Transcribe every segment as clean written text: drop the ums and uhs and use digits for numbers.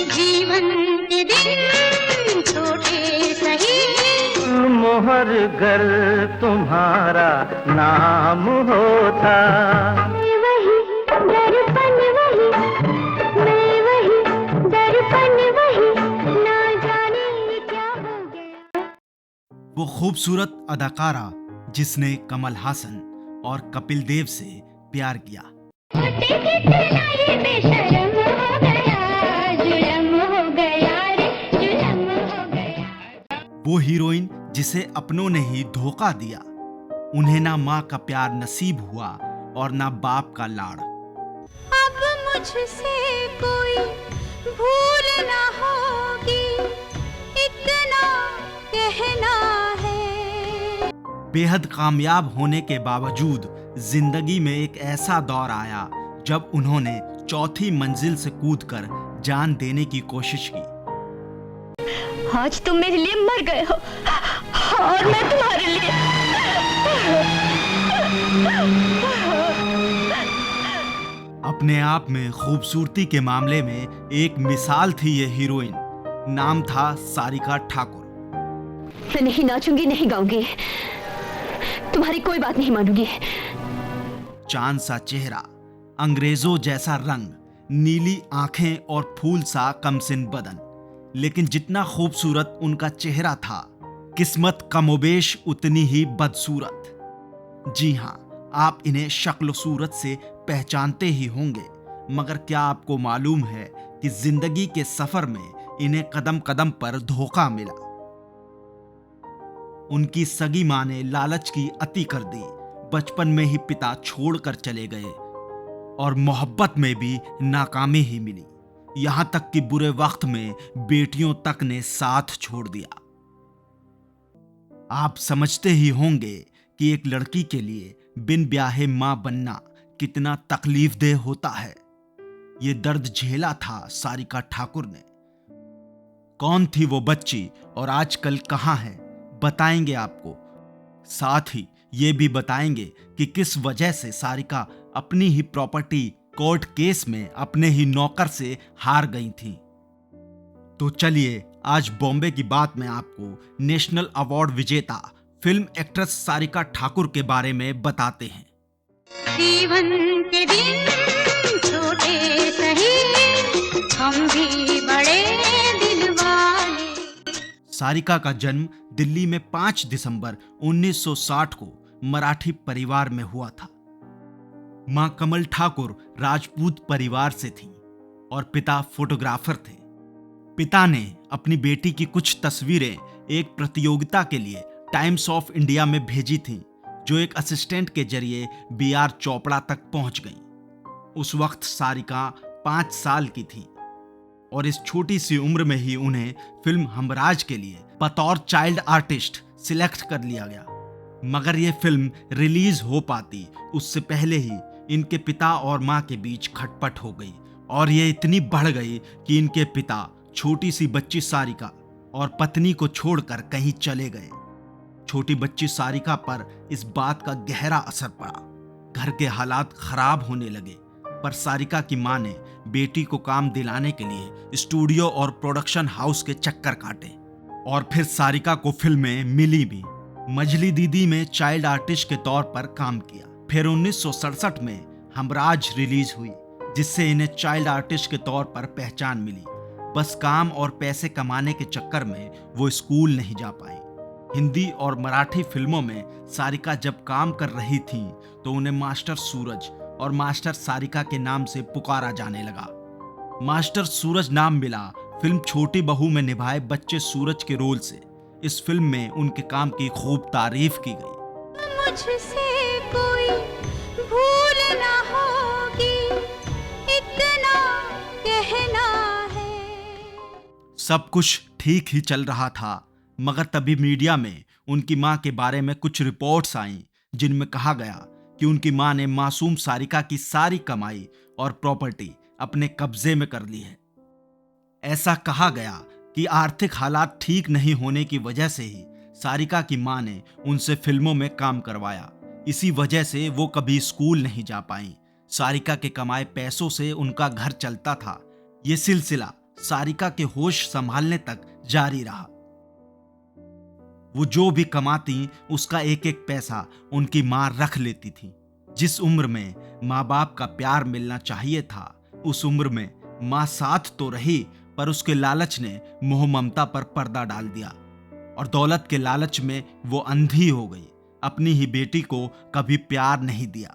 जीवन के दिन छोटे सही, मोहर घर तुम्हारा नाम होता। वही दर्पण वही, मैं वही दर्पण वही, ना जाने क्या हो गया। वो खूबसूरत अदाकारा जिसने कमल हासन और कपिल देव से प्यार किया। वो हीरोइन जिसे अपनों ने ही धोखा दिया। उन्हें ना माँ का प्यार नसीब हुआ और ना बाप का लाड़। अब मुझसे कोई भूल ना होगी, इतना कहना है। बेहद कामयाब होने के बावजूद जिंदगी में एक ऐसा दौर आया जब उन्होंने चौथी मंजिल से कूदकर जान देने की कोशिश की। आज तुम मेरे लिए मर गए हो और मैं तुम्हारे लिए। अपने आप में खूबसूरती के मामले में एक मिसाल थी ये हीरोइन। नाम था सारिका ठाकुर। मैं नहीं नाचूंगी, नहीं गाऊंगी, तुम्हारी कोई बात नहीं मानूंगी। चांद सा चेहरा, अंग्रेजों जैसा रंग, नीली आंखें और फूल सा कमसिन बदन। लेकिन जितना खूबसूरत उनका चेहरा था, किस्मत कमोबेश उतनी ही बदसूरत। जी हाँ, आप इन्हें शक्ल सूरत से पहचानते ही होंगे, मगर क्या आपको मालूम है कि जिंदगी के सफर में इन्हें कदम कदम पर धोखा मिला। उनकी सगी मां ने लालच की अति कर दी। बचपन में ही पिता छोड़कर चले गए और मोहब्बत में भी नाकामी ही मिली। यहां तक कि बुरे वक्त में बेटियों तक ने साथ छोड़ दिया। आप समझते ही होंगे कि एक लड़की के लिए बिन ब्याहे मां बनना कितना तकलीफदेह होता है। ये दर्द झेला था सारिका ठाकुर ने। कौन थी वो बच्ची और आजकल कहां है, बताएंगे आपको। साथ ही ये भी बताएंगे कि किस वजह से सारिका अपनी ही प्रॉपर्टी कोर्ट केस में अपने ही नौकर से हार गई थी। तो चलिए आज बॉम्बे की बात में आपको नेशनल अवार्ड विजेता फिल्म एक्ट्रेस सारिका ठाकुर के बारे में बताते हैं। जीवन के दिन छोटे सही, हम भी बड़े दिल वाले। सारिका का जन्म दिल्ली में 5 दिसंबर 1960 को मराठी परिवार में हुआ था। मां कमल ठाकुर राजपूत परिवार से थीं और पिता फोटोग्राफर थे। पिता ने अपनी बेटी की कुछ तस्वीरें एक प्रतियोगिता के लिए टाइम्स ऑफ इंडिया में भेजी थीं, जो एक असिस्टेंट के जरिए बीआर चोपड़ा तक पहुंच गई। उस वक्त सारिका 5 साल की थी और इस छोटी सी उम्र में ही उन्हें फिल्म हमराज के लिए बतौर चाइल्ड आर्टिस्ट सिलेक्ट कर लिया गया। मगर यह फिल्म रिलीज हो पाती उससे पहले ही इनके पिता और मां के बीच खटपट हो गई और यह इतनी बढ़ गई कि इनके पिता छोटी सी बच्ची सारिका और पत्नी को छोड़कर कहीं चले गए। छोटी बच्ची सारिका पर इस बात का गहरा असर पड़ा। घर के हालात खराब होने लगे, पर सारिका की मां ने बेटी को काम दिलाने के लिए स्टूडियो और प्रोडक्शन हाउस के चक्कर काटे और फिर सारिका को फिल्में मिली भी। मजली दीदी में चाइल्ड आर्टिस्ट के तौर पर काम किया। फिर 1967 में हमराज रिलीज हुई, जिससे इन्हें चाइल्ड आर्टिस्ट के तौर पर पहचान मिली। बस काम और पैसे कमाने के चक्कर में वो स्कूल नहीं जा पाई। हिंदी और मराठी फिल्मों में सारिका जब काम कर रही थीं, तो उन्हें मास्टर सूरज और मास्टर सारिका के नाम से पुकारा जाने लगा। मास्टर सूरज नाम मिला फिल्म छोटी बहू में निभाए बच्चे सूरज के रोल से। इस फिल्म में उनके काम की खूब तारीफ की गई। मुझसे कोई भूल ना होगी, इतना कहना है। सब कुछ ठीक ही चल रहा था, मगर तभी मीडिया में उनकी मां के बारे में कुछ रिपोर्ट्स आईं, जिनमें कहा गया कि उनकी मां ने मासूम सारिका की सारी कमाई और प्रॉपर्टी अपने कब्जे में कर ली है। ऐसा कहा गया कि आर्थिक हालात ठीक नहीं होने की वजह से ही सारिका की मां ने उनसे फिल्मों में काम करवाया। इसी वजह से वो कभी स्कूल नहीं जा पाई। सारिका के कमाए पैसों से उनका घर चलता था। ये सिलसिला सारिका के होश संभालने तक जारी रहा। वो जो भी कमाती उसका एक एक पैसा उनकी मां रख लेती थी। जिस उम्र में माँ बाप का प्यार मिलना चाहिए था, उस उम्र में मां साथ तो रही, पर उसके लालच ने मोह ममता पर पर्दा डाल दिया और दौलत के लालच में वो अंधी हो गई। अपनी ही बेटी को कभी प्यार नहीं दिया।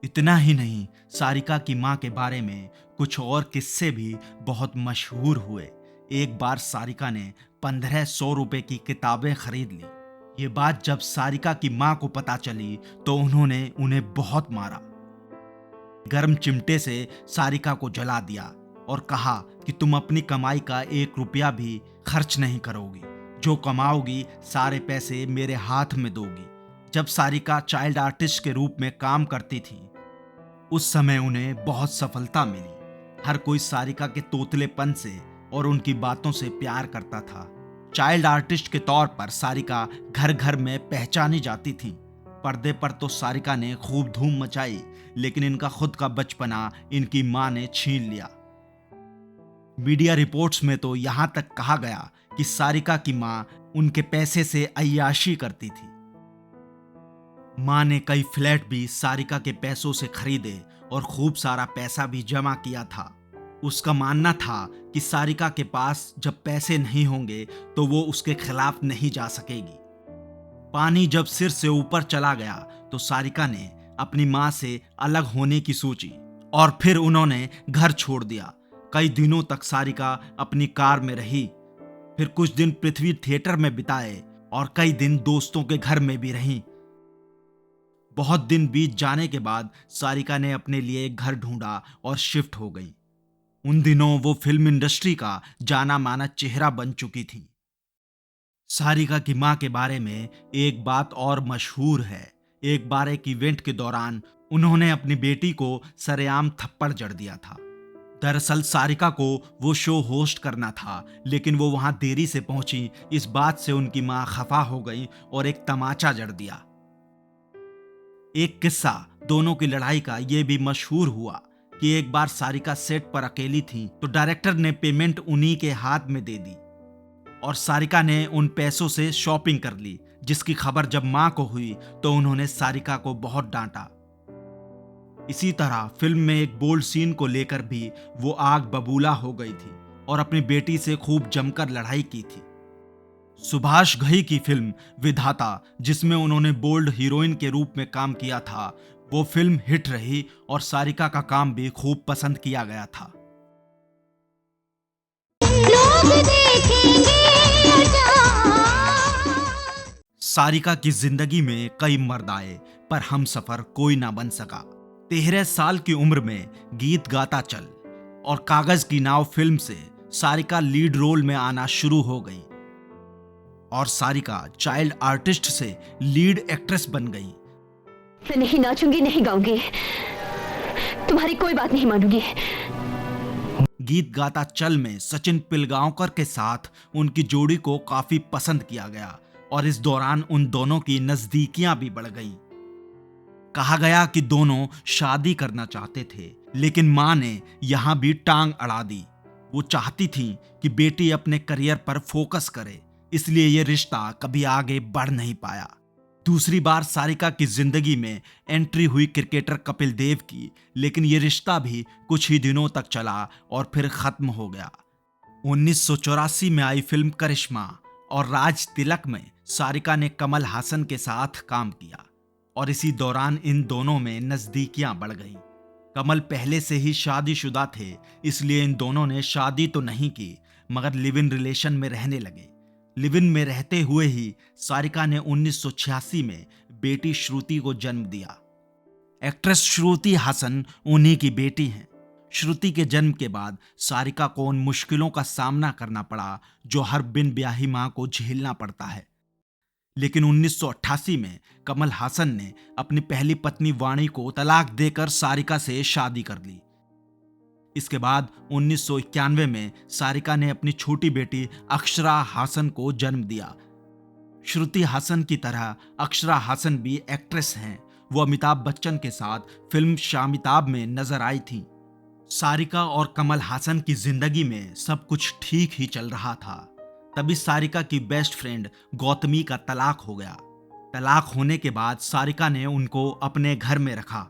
इतना ही नहीं, सारिका की मां के बारे में कुछ और किस्से भी बहुत मशहूर हुए। एक बार सारिका ने 1500 रुपए की किताबें खरीद ली। ये बात जब सारिका की मां को पता चली तो उन्होंने उन्हें बहुत मारा। गर्म चिमटे से सारिका को जला दिया और कहा कि तुम अपनी कमाई का 1 रुपया भी खर्च नहीं करोगी, जो कमाओगी सारे पैसे मेरे हाथ में दोगी। जब सारिका चाइल्ड आर्टिस्ट के रूप में काम करती थी, उस समय उन्हें बहुत सफलता मिली। हर कोई सारिका के तोतलेपन से और उनकी बातों से प्यार करता था। चाइल्ड आर्टिस्ट के तौर पर सारिका घर घर में पहचानी जाती थी। पर्दे पर तो सारिका ने खूब धूम मचाई, लेकिन इनका खुद का बचपना इनकी मां ने छीन लिया। मीडिया रिपोर्ट्स में तो यहां तक कहा गया कि सारिका की मां उनके पैसे से अय्याशी करती थी। मां ने कई फ्लैट भी सारिका के पैसों से खरीदे और खूब सारा पैसा भी जमा किया था। उसका मानना था कि सारिका के पास जब पैसे नहीं होंगे तो वो उसके खिलाफ नहीं जा सकेगी। पानी जब सिर से ऊपर चला गया तो सारिका ने अपनी मां से अलग होने की सोची और फिर उन्होंने घर छोड़ दिया। कई दिनों तक सारिका अपनी कार में रही, फिर कुछ दिन पृथ्वी थिएटर में बिताए और कई दिन दोस्तों के घर में भी रही। बहुत दिन बीत जाने के बाद सारिका ने अपने लिए एक घर ढूंढा और शिफ्ट हो गई। उन दिनों वो फिल्म इंडस्ट्री का जाना माना चेहरा बन चुकी थी। सारिका की मां के बारे में एक बात और मशहूर है। एक बार एक इवेंट के दौरान उन्होंने अपनी बेटी को सरेआम थप्पड़ जड़ दिया था। दरअसल सारिका को वो शो होस्ट करना था, लेकिन वो वहां देरी से पहुंची। इस बात से उनकी मां खफा हो गई और एक तमाचा जड़ दिया। एक किस्सा दोनों की लड़ाई का ये भी मशहूर हुआ कि एक बार सारिका सेट पर अकेली थी तो डायरेक्टर ने पेमेंट उन्हीं के हाथ में दे दी और सारिका ने उन पैसों से शॉपिंग कर ली, जिसकी खबर जब मां को हुई तो उन्होंने सारिका को बहुत डांटा। इसी तरह फिल्म में एक बोल्ड सीन को लेकर भी वो आग बबूला हो गई थी और अपनी बेटी से खूब जमकर लड़ाई की थी। सुभाष घई की फिल्म विधाता, जिसमें उन्होंने बोल्ड हीरोइन के रूप में काम किया था, वो फिल्म हिट रही और सारिका का काम भी खूब पसंद किया गया था। सारिका की जिंदगी में कई मर्द आए, पर हमसफर कोई ना बन सका। 13 साल की उम्र में गीत गाता चल और कागज की नाव फिल्म से सारिका लीड रोल में आना शुरू हो गई और सारिका चाइल्ड आर्टिस्ट से लीड एक्ट्रेस बन गई। मैं नहीं नाचूंगी, नहीं गाऊंगी, तुम्हारी कोई बात नहीं मानूंगी। गीत गाता चल में सचिन पिलगांवकर के साथ उनकी जोड़ी को काफी पसंद किया गया और इस दौरान उन दोनों की नजदीकियां भी बढ़ गईं। कहा गया कि दोनों शादी करना चाहते थे, लेकिन मां ने यहां भी टांग अड़ा दी। वो चाहती थी कि बेटी अपने करियर पर फोकस करे, इसलिए ये रिश्ता कभी आगे बढ़ नहीं पाया। दूसरी बार सारिका की जिंदगी में एंट्री हुई क्रिकेटर कपिल देव की, लेकिन ये रिश्ता भी कुछ ही दिनों तक चला और फिर खत्म हो गया। 1984 में आई फिल्म करिश्मा और राज तिलक में सारिका ने कमल हासन के साथ काम किया और इसी दौरान इन दोनों में नजदीकियां बढ़ गईं। कमल पहले से ही शादीशुदा थे, इसलिए इन दोनों ने शादी तो नहीं की, मगर लिव इन रिलेशन में रहने लगे। लिव इन में रहते हुए ही सारिका ने 1986 में बेटी श्रुति को जन्म दिया। एक्ट्रेस श्रुति हासन उन्हीं की बेटी हैं। श्रुति के जन्म के बाद सारिका को उन मुश्किलों का सामना करना पड़ा जो हर बिन ब्याही मां को झेलना पड़ता है। लेकिन 1988 में कमल हासन ने अपनी पहली पत्नी वाणी को तलाक देकर सारिका से शादी कर ली। इसके बाद 1991 में सारिका ने अपनी छोटी बेटी अक्षरा हासन को जन्म दिया। श्रुति हासन की तरह अक्षरा हासन भी एक्ट्रेस हैं। वो अमिताभ बच्चन के साथ फिल्म शामिताब में नजर आई थी। सारिका और कमल हासन की जिंदगी में सब कुछ ठीक ही चल रहा था। तभी सारिका की बेस्ट फ्रेंड गौतमी का तलाक हो गया। तलाक होने के बाद सारिका ने उनको अपने घर में रखा।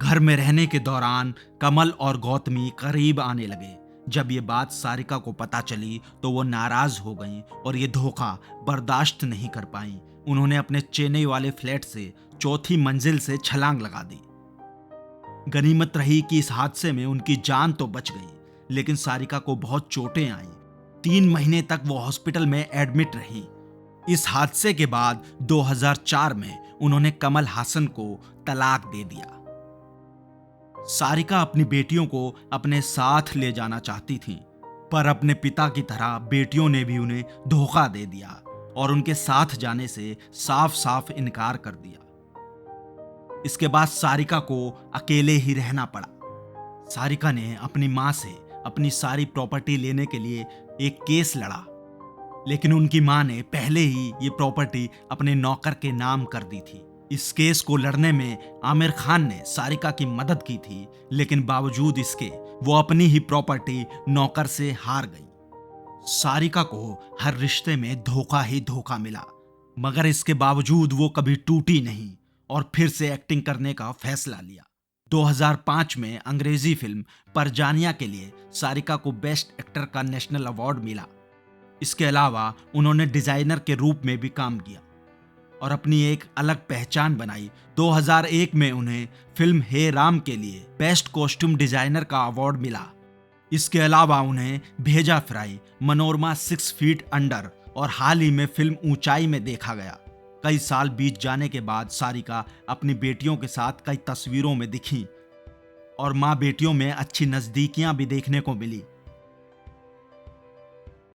घर में रहने के दौरान कमल और गौतमी करीब आने लगे। जब ये बात सारिका को पता चली तो वो नाराज हो गईं और ये धोखा बर्दाश्त नहीं कर पाईं। उन्होंने अपने चेन्नई वाले फ्लैट से चौथी मंजिल से छलांग लगा दी। गनीमत रही कि इस हादसे में उनकी जान तो बच गई, लेकिन सारिका को बहुत चोटें आईं। 3 महीने तक वो हॉस्पिटल में एडमिट रहीं। इस हादसे के बाद 2004 में उन्होंने कमल हासन को तलाक दे दिया। सारिका अपनी बेटियों को अपने साथ ले जाना चाहती थी, पर अपने पिता की तरह बेटियों ने भी उन्हें धोखा दे दिया और उनके साथ जाने से साफ साफ इनकार कर दिया। इसके बाद सारिका को अकेले ही रहना पड़ा। सारिका ने अपनी मां से अपनी सारी प्रॉपर्टी लेने के लिए एक केस लड़ा, लेकिन उनकी मां ने पहले ही ये प्रॉपर्टी अपने नौकर के नाम कर दी थी। इस केस को लड़ने में आमिर खान ने सारिका की मदद की थी, लेकिन बावजूद इसके वो अपनी ही प्रॉपर्टी नौकर से हार गई। सारिका को हर रिश्ते में धोखा ही धोखा मिला, मगर इसके बावजूद वो कभी टूटी नहीं और फिर से एक्टिंग करने का फैसला लिया। 2005 में अंग्रेजी फिल्म परजानिया के लिए सारिका को बेस्ट एक्टर का नेशनल अवार्ड मिला। इसके अलावा उन्होंने डिजाइनर के रूप में भी काम किया और अपनी एक अलग पहचान बनाई। 2001 में उन्हें फिल्म हे राम के लिए बेस्ट कॉस्ट्यूम डिजाइनर का अवार्ड मिला। इसके अलावा उन्हें भेजा फ्राई, मनोरमा 6 फीट अंडर और हाल ही में फिल्म ऊंचाई में देखा गया। कई साल बीत जाने के बाद सारिका अपनी बेटियों के साथ कई तस्वीरों में दिखीं और माँ बेटियों में अच्छी नजदीकियां भी देखने को मिली।